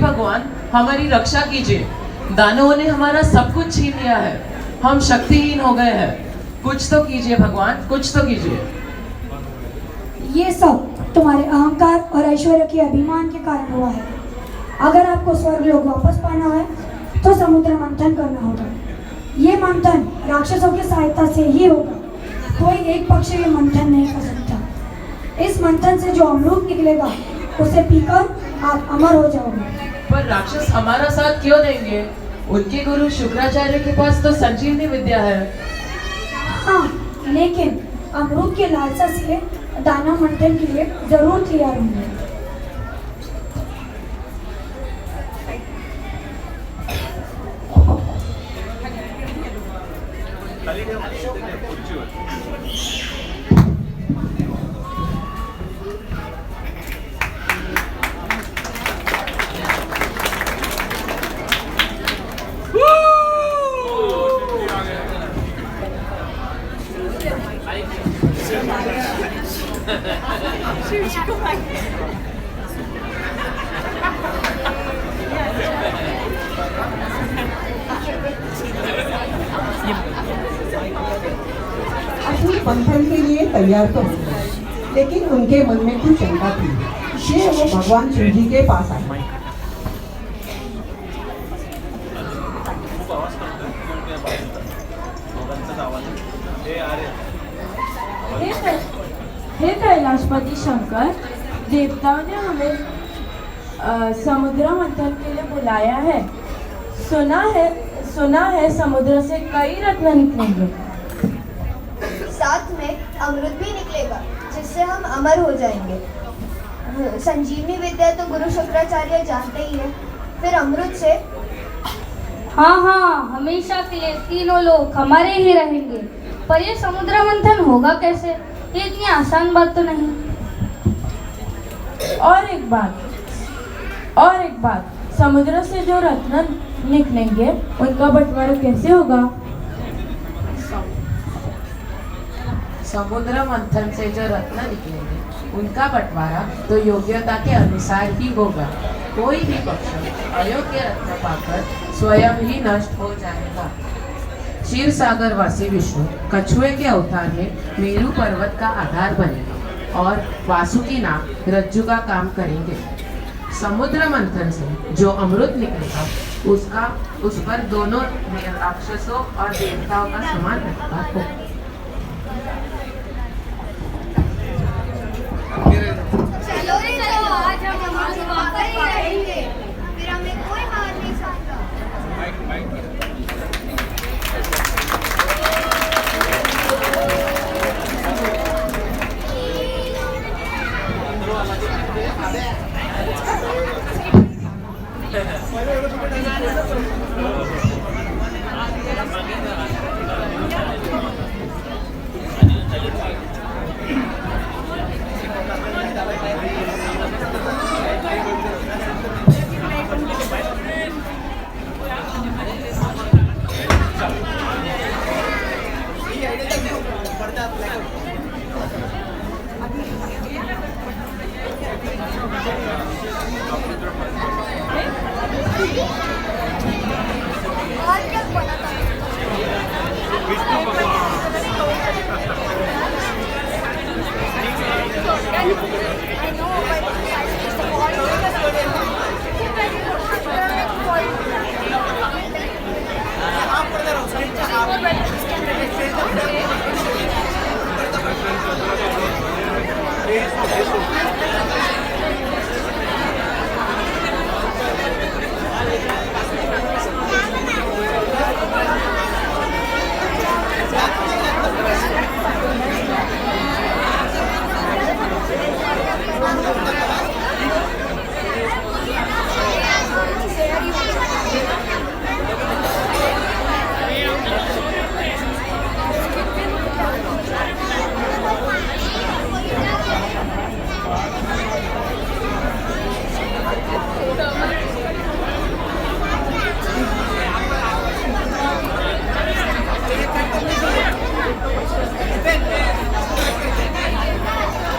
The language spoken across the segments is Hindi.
भगवान, हमारी रक्षा कीजिए। दानवों ने हमारा सब कुछ छीन लिया है, हम शक्तिहीन हो गए हैं। कुछ तो कीजिए भगवान, कुछ तो कीजिए। ये सब तुम्हारे अहंकार और ऐश्वर्य के अभिमान के कारण हुआ है। अगर आपको स्वर्गलोक वापस पाना है तो समुद्र मंथन करना होगा। ये मंथन राक्षसों की सहायता से ही होगा। कोई एक पक्ष ये मंथन नहीं कर सकता। इस मंथन से जो अमृत निकलेगा उसे पीकर आप अमर हो जाओगे। पर राक्षस हमारा साथ क्यों देंगे? उनके गुरु शुक्राचार्य के पास तो संजीवनी विद्या है। हाँ, लेकिन अमृत के लालसा से दानव मंथन के लिए जरूर तैयार होंगे। असुर मंथन के लिए तैयार तो हुए, लेकिन उनके मन में कुछ शंका थी, इसलिए वो भगवान शिव जी के पास आए। हे कैलाशपति शंकर, देवताओं ने हमें समुद्र मंथन के लिए बुलाया है। सुना है समुद्र से कई रत्न निकलेंगे। साथ में अमृत भी निकलेगा जिससे हम अमर हो जाएंगे। संजीवनी विद्या तो गुरु शुक्राचार्य जानते ही है। फिर अमृत से हाँ, हमेशा के लिए तीनों लोग हमारे ही रहेंगे। पर ये समुद्र मंथन होगा कैसे? ये इतनी आसान बात तो नहीं। और एक बात, समुद्र से जो रत्न निकलेंगे उनका बंटवारा कैसे होगा? समुद्र मंथन से जो रत्न निकलेंगे उनका बंटवारा तो योग्यता के अनुसार ही होगा। कोई भी पक्ष अयोग्य रत्न पाकर स्वयं ही नष्ट हो जाएगा। क्षीर सागर वासी विष्णु कछुए के अवतार में मेरू पर्वत का आधार बनेगा और वासुकी नाग रज्जु का काम करेंगे। समुद्र मंथन से जो अमृत निकलेगा उस पर दोनों राक्षसों और देवताओं का समान अधिकार होगा। चलो रे चलो, आज हम वापस ही रहेंगे। फिर हमें कोई मार नहीं सकता।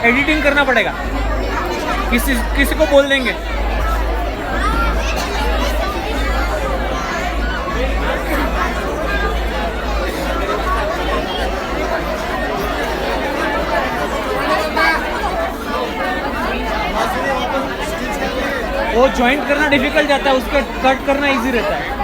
एडिटिंग करना पड़ेगा, किसी को बोल देंगे। वो जॉइंट करना डिफिकल्ट जाता है, उसका कट करना इजी रहता है।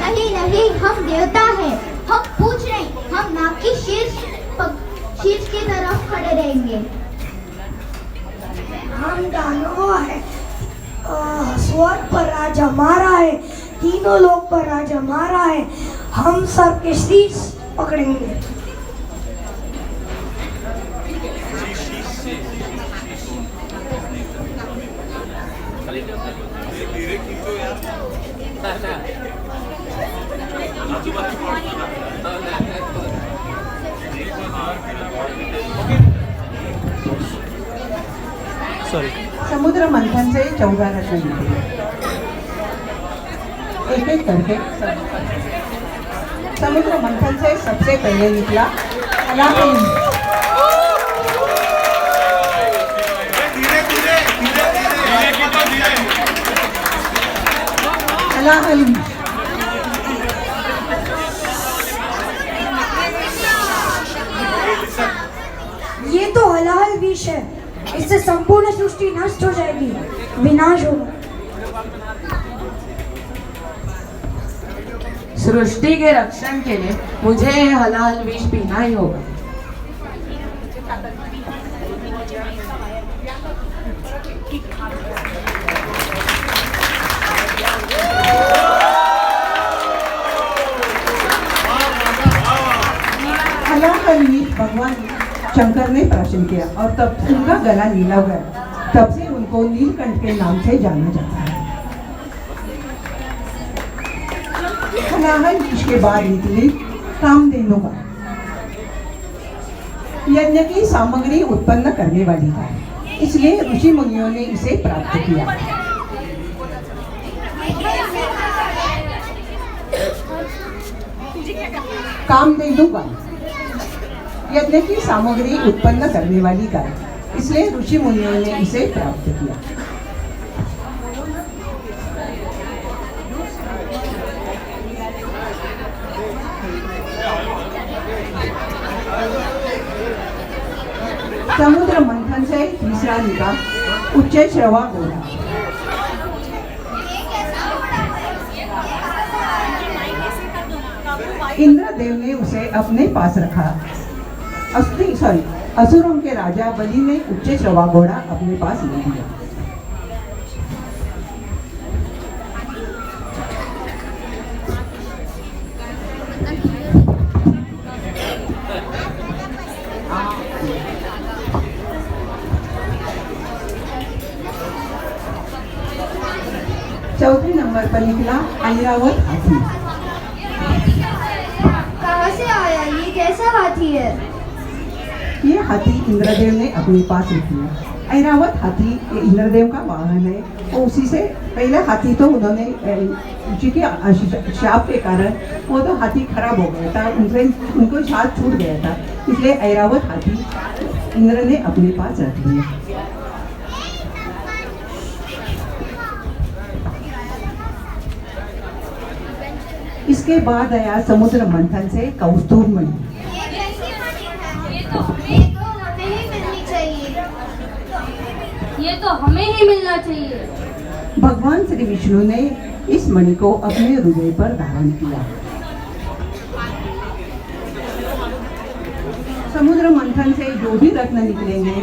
नहीं नहीं, हम देवता हैं। हम पूछ रहे, हम नाक की शीर्ष की तरफ खड़े रहेंगे। हम दानव है, स्वर्ग पर राज हमारा है, तीनों लोक पर राज हमारा है। हम सबके शीर्ष पकड़ेंगे। सॉरी। समुद्र मंथन से 14 रत्न निकले, एक एक करके। समुद्र मंथन से सबसे पहले निकला हलाहल। हलाहल ये तो हलाहल विष है, इससे संपूर्ण सृष्टि नष्ट हो जाएगी, विनाश होगा। सृष्टि के रक्षण के लिए मुझे यह हलाल विष पीना ही होगा। हलाहल विष भगवान शंकर ने प्राशन किया और तब उनका गला नीला हो गया। तब से उनको नीलकंठ के नाम से जाना जाता है। हलाहल विष के बाद निकली कामधेनु गाय, यज्ञ की सामग्री उत्पन्न करने वाली गाय, इसलिए ऋषि मुनियों ने इसे प्राप्त किया। कामधेनु गाय, यज्ञ की सामग्री उत्पन्न करने वाली गाय, इसलिए ऋषि मुनियों ने इसे प्राप्त किया। समुद्र मंथन से तीसरा निकला उच्च श्रवा घोड़ा। इंद्रदेव ने उसे अपने पास रखा। असुरों के राजा बलि ने उच्च श्रवा घोड़ा अपने पास ले लिया। नंबर पर निकला ऐरावत हाथी। कहाँ से आया ये, कैसा हाथी है? ये हाथी इंद्रदेव ने अपने पास रख लिया। ऐरावत हाथी ये इंद्रदेव का वाहन है और उसी से पहले हाथी तो उन्होंने जी के शाप के कारण वो तो हाथी खराब हो गया था, उनको शाप छूट गया था, इसलिए ऐरावत हाथी इंद्र ने अपने पास रख लिया। इसके बाद आया समुद्र मंथन से कौस्तुभ मणि। ये कैसी मणि है? ये तो हमें ही मिलनी चाहिए। ये तो हमें ही मिलना चाहिए। भगवान श्री विष्णु ने इस मणि को अपने हृदय पर धारण किया। समुद्र मंथन से जो भी रत्न निकलेंगे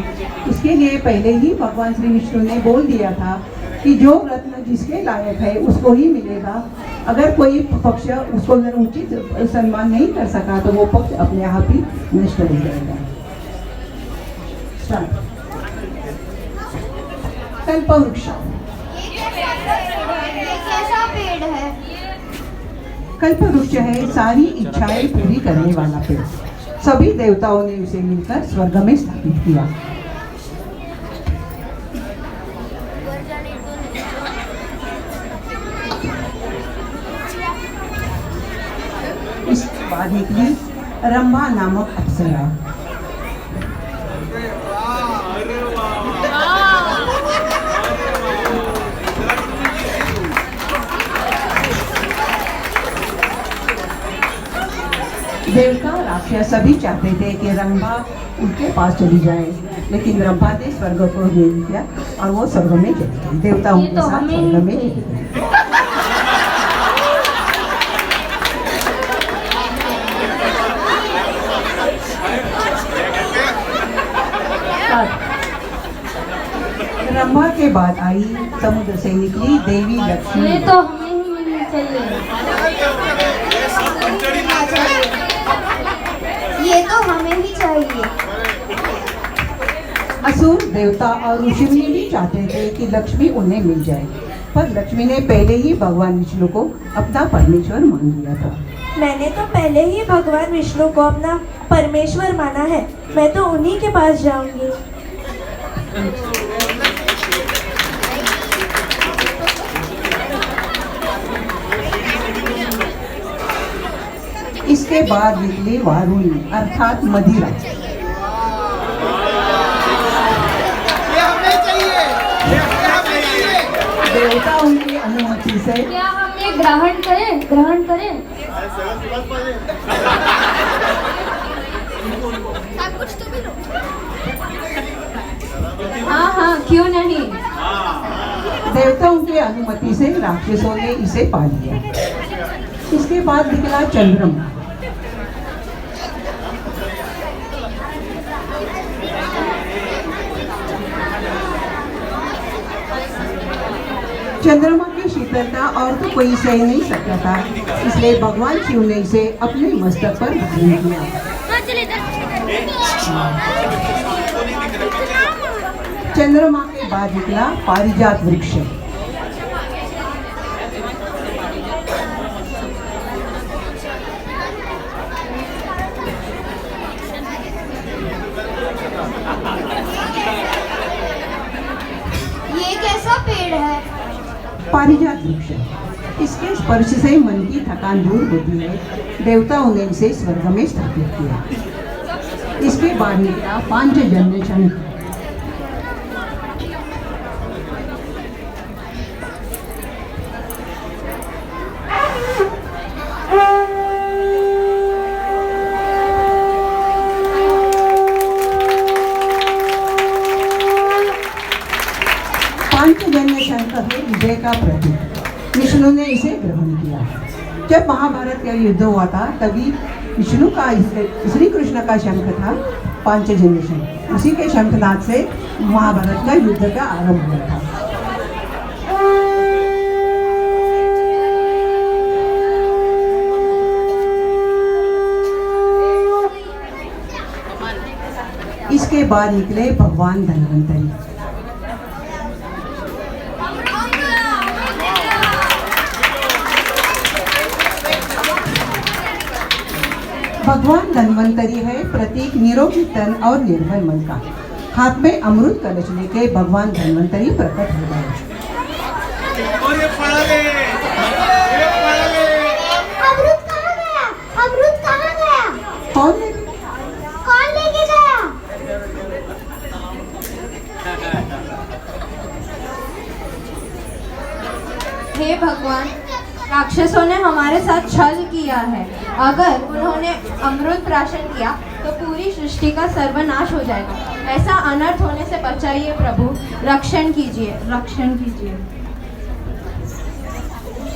उसके लिए पहले ही भगवान श्री विष्णु ने बोल दिया था कि जो रत्न जिसके लायक है उसको ही मिलेगा। अगर कोई पक्ष उसको अगर उचित सम्मान नहीं कर सका तो वो पक्ष अपने आप ही नष्ट हो जाएगा। कल्पवृक्ष। ये कैसा पेड़ है? कल्पवृक्ष है सारी इच्छाएं पूरी करने वाला पेड़। सभी देवताओं ने उसे मिलकर स्वर्ग में स्थापित किया। इसके बाद निकली रंभा नामक अप्सरा। देवता राक्षस सभी चाहते थे कि रंभा उनके पास चली जाए, लेकिन रंभा ने स्वर्ग को ले लिया और वो स्वर्ग में चली गई। देवता ये उनके तो साथ हमें स्वर्ग ही में चाहिए। चली गई। रंभा के बाद आई समुद्र से निकली देवी लक्ष्मी। ये तो हमें ही मिलनी चाहिए। ये तो हमें ही चाहिए। असुर देवता और ऋषि भी चाहते थे कि लक्ष्मी उन्हें मिल जाए, पर लक्ष्मी ने पहले ही भगवान विष्णु को अपना परमेश्वर मान लिया था। मैंने तो पहले ही भगवान विष्णु को अपना परमेश्वर माना है, मैं तो उन्हीं के पास जाऊंगी। इसके बाद निकली वारुणी अर्थात मदिरा। देवता उनकी अनुमति से क्या हम ये ग्रहण करें? ग्रहण करें? हाँ हाँ, क्यों नहीं। देवताओं की अनुमति से राक्षसों ने इसे पा लिया। इसके बाद निकला चंद्रमा। चंद्रमा की शीतलता और तो कोई सह नहीं सकता था, इसलिए भगवान शिव ने इसे अपने मस्तक पर धारण किया। चंद्रमा के बाद निकला पारिजात वृक्ष। ये कैसा पेड़ है? पारिजात वृक्ष। इसके स्पर्श से मन की थकान दूर होती है। देवताओं ने इसे स्वर्ग में स्थापित किया। इसके बाद निकला पांचजन्य शंख। पांचजन्य शंख है विजय का प्रतीक। विष्णु ने इसे ग्रहण किया। जब महाभारत का युद्ध हुआ था तभी विष्णु का श्री कृष्ण का शंख था पांचजन्य शंख। उसी के शंखनाद से महाभारत का युद्ध का आरंभ हुआ था। इसके बाद निकले भगवान धन्वंतरी। भगवान धन्वंतरी है प्रतीक निरोगी तन और निर्मल मन का। हाथ में अमृत कलश लेके भगवान धन्वंतरी प्रकट हो गए। अमृत कहाँ गया? अमृत कहाँ गया? कौन ले गया? कौन लेके गया? हे भगवान, राक्षसों ने हमारे साथ छल किया है। अगर उन्होंने अमृत प्राशन किया तो पूरी सृष्टि का सर्वनाश हो जाएगा। ऐसा अनर्थ होने से बचाइए प्रभु, रक्षण कीजिए, रक्षण कीजिए।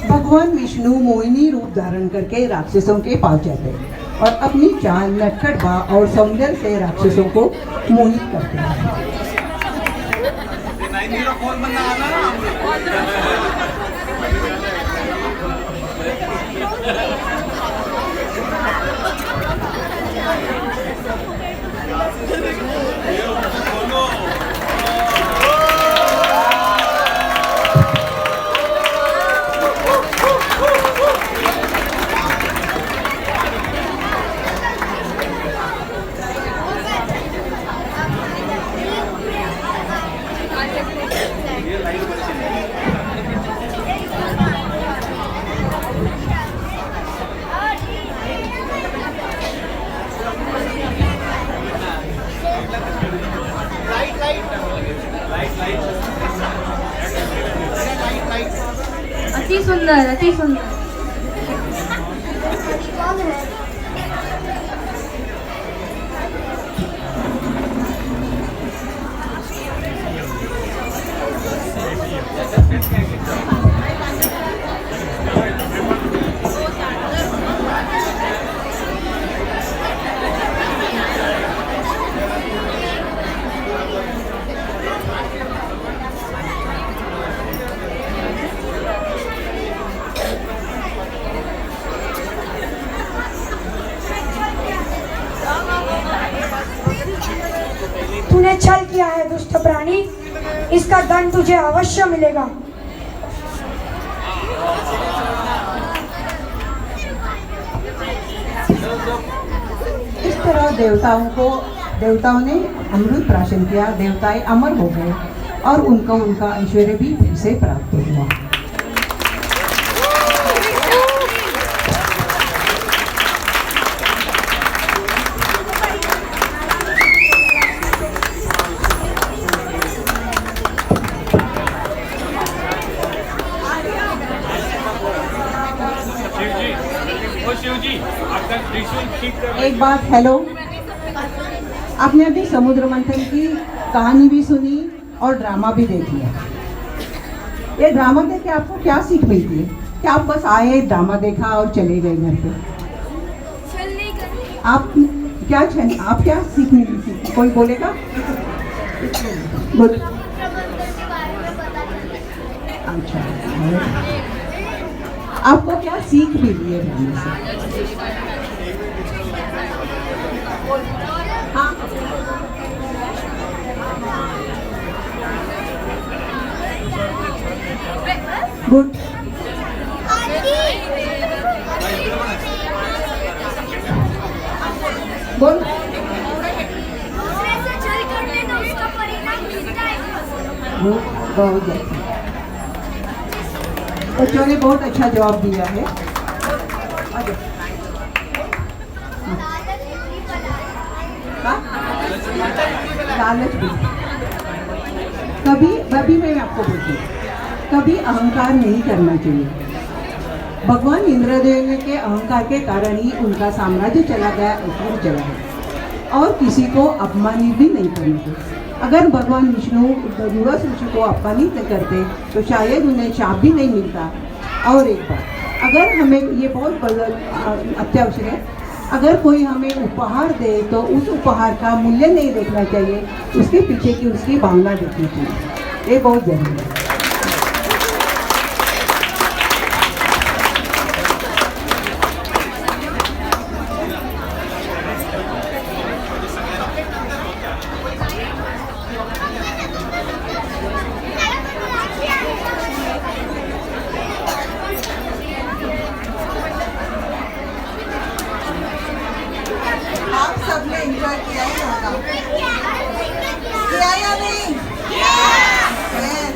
भगवान विष्णु मोहिनी रूप धारण करके राक्षसों के पास जाते हैं और अपनी चाल, नटखट बाह और सौंदर्य से राक्षसों को मोहित करते हैं। अति सुंदर, अति सुंदर। कौन है? तूने छल किया है दुष्ट प्राणी, इसका दंड तुझे अवश्य मिलेगा। इस तरह देवताओं ने अमृत प्राशन किया। देवताएं अमर हो गए और उनका ऐश्वर्य भी फिर से प्राप्त हुआ। एक बात, हेलो, आपने अभी समुद्र मंथन की कहानी भी सुनी और ड्रामा भी देख लिया। ये ड्रामा देख के आपको क्या सीख मिलती है? क्या आप बस आए, ड्रामा देखा और चले गए घर पे? आप क्या सीख मिली थी? कोई बोलेगा? बोल। अच्छा, आपको क्या सीख मिली है ड्रामे से? हाँ, गुड। बोल। बहुत अच्छा, बच्चों ने बहुत अच्छा जवाब दिया है। लालच भी कभी मैं आपको बोलती हूँ, कभी अहंकार नहीं करना चाहिए। भगवान इंद्रदेव के अहंकार के कारण ही उनका साम्राज्य चला गया, ऐश्वर्य चला गया, और किसी को अपमानित भी नहीं करना चाहिए। अगर भगवान विष्णु दूरस ऋषि को अपमानित न करते तो शायद उन्हें शाप भी नहीं मिलता। और एक बात, अगर हमें ये बहुत अत्यावश्यक है, अगर कोई हमें उपहार दे तो उस उपहार का मूल्य नहीं देखना चाहिए, उसके पीछे की उसकी भावना देखनी चाहिए। ये बहुत जरूरी है। आपने एंजॉय किया है यहाँ का? किया या नहीं? Yes.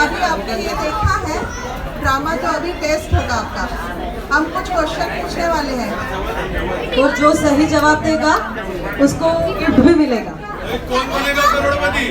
अभी आपने ये देखा है ड्रामा, तो अभी टेस्ट होगा आपका। हम कुछ क्वेश्चन पूछने वाले हैं और जो सही जवाब देगा उसको गिफ्ट भी मिलेगा। कौन बनेगा करोड़पति?